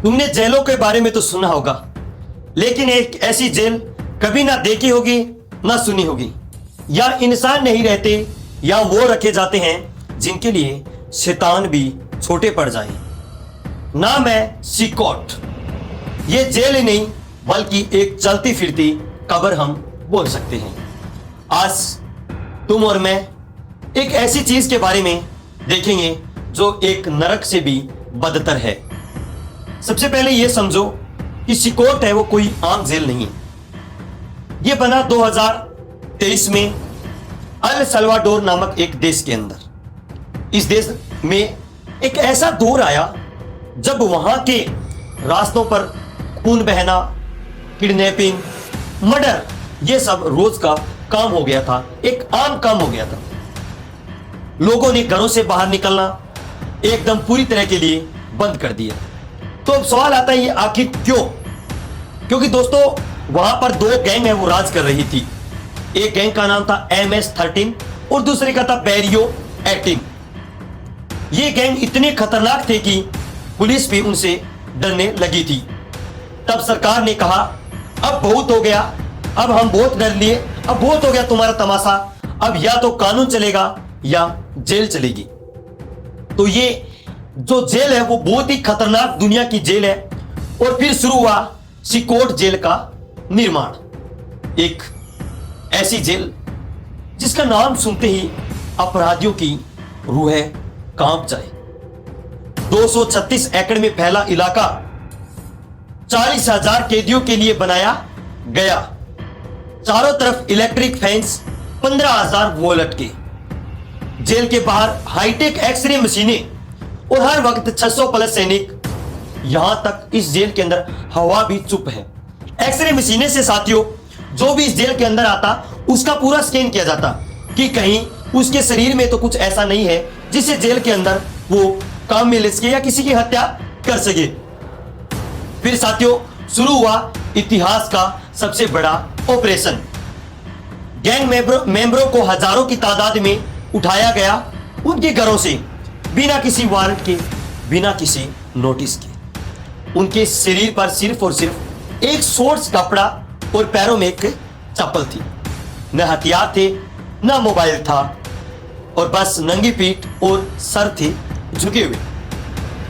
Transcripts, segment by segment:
तुमने जेलों के बारे में तो सुना होगा, लेकिन एक ऐसी जेल कभी ना देखी होगी ना सुनी होगी। या इंसान नहीं रहते या वो रखे जाते हैं जिनके लिए शैतान भी छोटे पड़ जाएं। नाम है सिकोट। ये जेल ही नहीं बल्कि एक चलती फिरती कब्र हम बोल सकते हैं। आज तुम और मैं एक ऐसी चीज के बारे में देखेंगे जो एक नरक से भी बदतर है। सबसे पहले यह समझो कि सिकोट है वो कोई आम जेल नहीं है। यह बना 2023 में अल सल्वाडोर नामक एक देश के अंदर। इस देश में एक ऐसा दौर आया जब वहां के रास्तों पर खून बहना, किडनैपिंग, मर्डर, यह सब रोज का काम हो गया था, एक आम काम हो गया था। लोगों ने घरों से बाहर निकलना एकदम पूरी तरह के लिए बंद कर दिया। तो अब सवाल आता है ये आखिर क्यों? क्योंकि दोस्तों वहां पर दो गैंग है वो राज कर रही थी। एक गैंग का नाम था MS-13 और दूसरे का था बैरियो 18। ये गैंग इतने खतरनाक थे कि पुलिस भी उनसे डरने लगी थी। तब सरकार ने कहा अब बहुत हो गया, अब हम बहुत डर लिए, अब बहुत हो गया तुम्हारा तमाशा, अब या तो कानून चलेगा या जेल चलेगी। तो ये जो जेल है वो बहुत ही खतरनाक दुनिया की जेल है। और फिर शुरू हुआ सिकोट जेल का निर्माण। एक ऐसी जेल जिसका नाम सुनते ही अपराधियों की रूहें कांप जाए। 236 एकड़ में फैला इलाका 40,000 कैदियों के लिए बनाया गया। चारों तरफ इलेक्ट्रिक फेंस, 15,000 वॉलट के। जेल के बाहर हाईटेक एक्सरे मशीनें और हर वक्त 600 प्लस सैनिक। यहां तक इस जेल के अंदर हवा भी चुप है। एक्सरे मशीनें से साथियों जो भी इस जेल के अंदर आता उसका पूरा स्कैन किया जाता कि कहीं उसके शरीर में तो कुछ ऐसा नहीं है जिससे जेल के अंदर वो काम में ले सके या किसी की हत्या कर सके। फिर साथियों शुरू हुआ इतिहास का सबसे बड़ा ऑपरेशन। गैंग मेंबरों को हजारों की तादाद में उठाया गया उनके घरों से, बिना किसी वारंट के, बिना किसी नोटिस के। उनके शरीर पर सिर्फ और सिर्फ एक शॉर्ट्स कपड़ा और पैरों में एक चप्पल थी। न हथियार थे, न मोबाइल था, और बस नंगी पीठ और सर थे झुके हुए।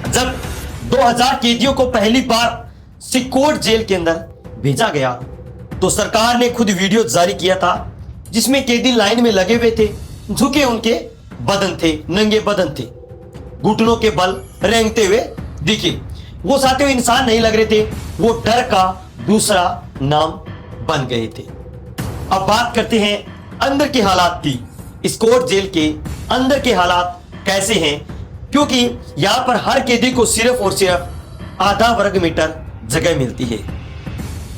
जब 2000 कैदियों को पहली बार सिकोट जेल के अंदर भेजा गया तो सरकार ने खुद वीडियो जारी किया था जिसमें कैदी लाइन में लगे हुए थे, झुके उनके बदन थे, नंगे बदन थे, घुटनों के बल रेंगते हुए दिखे। वो साथियों इंसान नहीं लग रहे थे, वो डर का दूसरा नाम बन गए थे। अब बात करते हैं अंदर के हालात की। सिकोट जेल के अंदर के हालात कैसे हैं? क्योंकि यहां पर हर कैदी को सिर्फ और सिर्फ आधा वर्ग मीटर जगह मिलती है।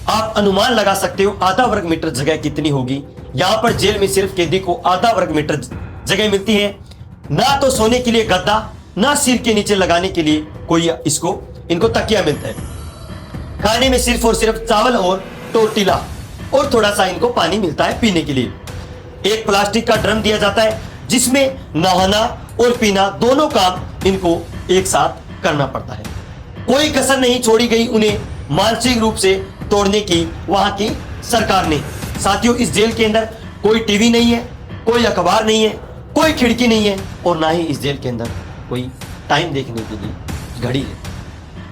आप अनुमान लगा सकते हो आधा वर्ग मीटर जगह कितनी होगी। यहां पर जेल में सिर्फ कैदी को आधा वर्ग मीटर जगह मिलती है। ना तो सोने के लिए गद्दा, ना सिर के नीचे लगाने के लिए कोई इनको तकिया मिलता है। खाने में सिर्फ और सिर्फ चावल और टोर्टिला और थोड़ा सा इनको पानी मिलता है पीने के लिए। एक प्लास्टिक का ड्रम दिया जाता है जिसमें नहाना और पीना दोनों काम इनको एक साथ करना पड़ता है। कोई कसर नहीं छोड़ी गई उन्हें मानसिक रूप से तोड़ने की वहां की सरकार ने। साथियों इस जेल के अंदर कोई टीवी नहीं है, कोई अखबार नहीं है, कोई खिड़की नहीं है और ना ही इस जेल के अंदर कोई टाइम देखने के लिए घड़ी है।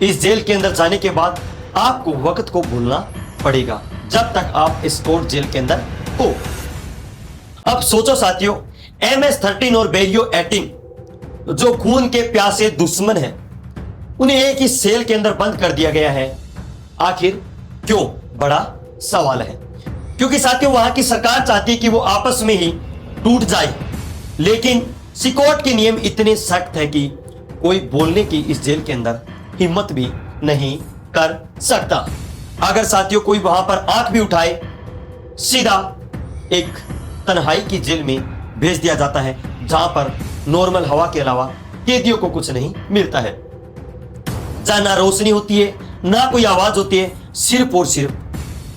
इस जेल के अंदर जाने के बाद आपको वक्त को भूलना पड़ेगा जब तक आप इस कोर्ट जेल के अंदर हो। अब सोचो साथियों, MS-13 और बैरियो 18 जो खून के प्यासे दुश्मन हैं, उन्हें एक ही सेल के अंदर बंद कर दिया गया है। आखिर क्यों? बड़ा सवाल है। क्योंकि साथियों वहां की सरकार चाहती है कि वो आपस में ही टूट जाए, लेकिन सिकोट के नियम इतने सख्त है कि कोई बोलने की इस जेल के अंदर हिम्मत भी नहीं कर सकता। अगर साथियों कोई वहां पर आंख भी उठाए, सीधा एक तन्हाई की जेल में भेज दिया जाता है जहां पर नॉर्मल हवा के अलावा कैदियों को कुछ नहीं मिलता है। जहां ना रोशनी होती है, ना कोई आवाज होती है, सिर्फ और सिर्फ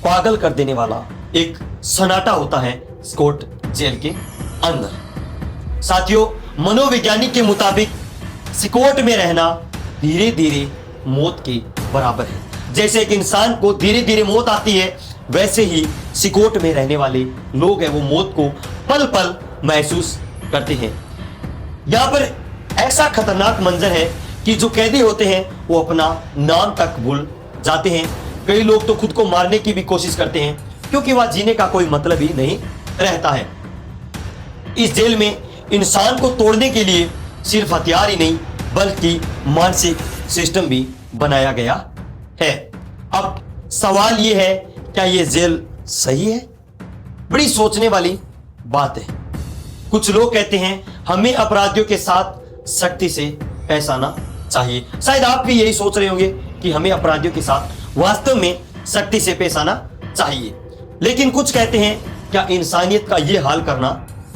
पागल कर देने वाला एक सन्नाटा होता है सिकोट जेल के अंदर। साथियों मनोवैज्ञानिक के मुताबिक सिकोट में रहना धीरे धीरे मौत के बराबर है। जैसे एक इंसान को धीरे धीरे मौत आती है, वैसे ही सिकोट में रहने वाले लोग हैं वो मौत को पल पल महसूस करते हैं। यहाँ पर ऐसा खतरनाक मंजर है कि जो कैदी होते हैं वो अपना नाम तक भूल जाते हैं। कई लोग तो खुद को मारने की भी कोशिश करते हैं, क्योंकि वह जीने का कोई मतलब ही नहीं रहता है। इस जेल में इंसान को तोड़ने के लिए सिर्फ हथियार ही नहीं बल्कि मानसिक सिस्टम भी बनाया गया है। अब सवाल यह है, क्या यह जेल सही है? बड़ी सोचने वाली बात है। कुछ लोग कहते हैं हमें अपराधियों के साथ सख्ती से पेश आना चाहिए। शायद आप भी यही सोच रहे होंगे कि हमें अपराधियों के साथ वास्तव में सख्ती से पेश आना चाहिए। लेकिन कुछ कहते हैं क्या इंसानियत का यह हाल करना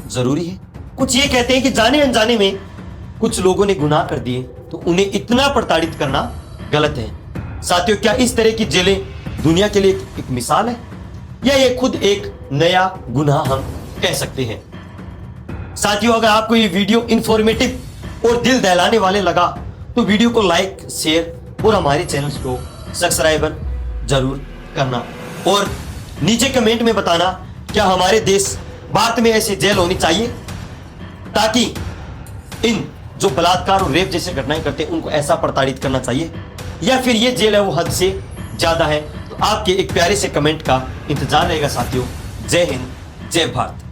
जरूरी है? कुछ ये कहते हैं कि जाने अनजाने में कुछ लोगों ने गुनाह कर दिए तो उन्हें इतना प्रताड़ित करना गलत है। साथियों, क्या इस तरह की जेलें दुनिया के लिए एक मिसाल है, या ये खुद एक नया गुनाह हम कह सकते हैं? साथियों, अगर आपको ये वीडियो इंफॉर्मेटिव और दिल दहलाने वाले लगा तो वीडियो को लाइक, शेयर और हमारे चैनल को सब्सक्राइब जरूर करना, और नीचे कमेंट में बताना क्या हमारे देश भारत में ऐसी जेल होनी चाहिए ताकि इन जो बलात्कार और रेप जैसे घटनाएं करते हैं उनको ऐसा प्रताड़ित करना चाहिए, या फिर ये जेल है वो हद से ज्यादा है? तो आपके एक प्यारे से कमेंट का इंतजार रहेगा साथियों। जय हिंद, जय भारत।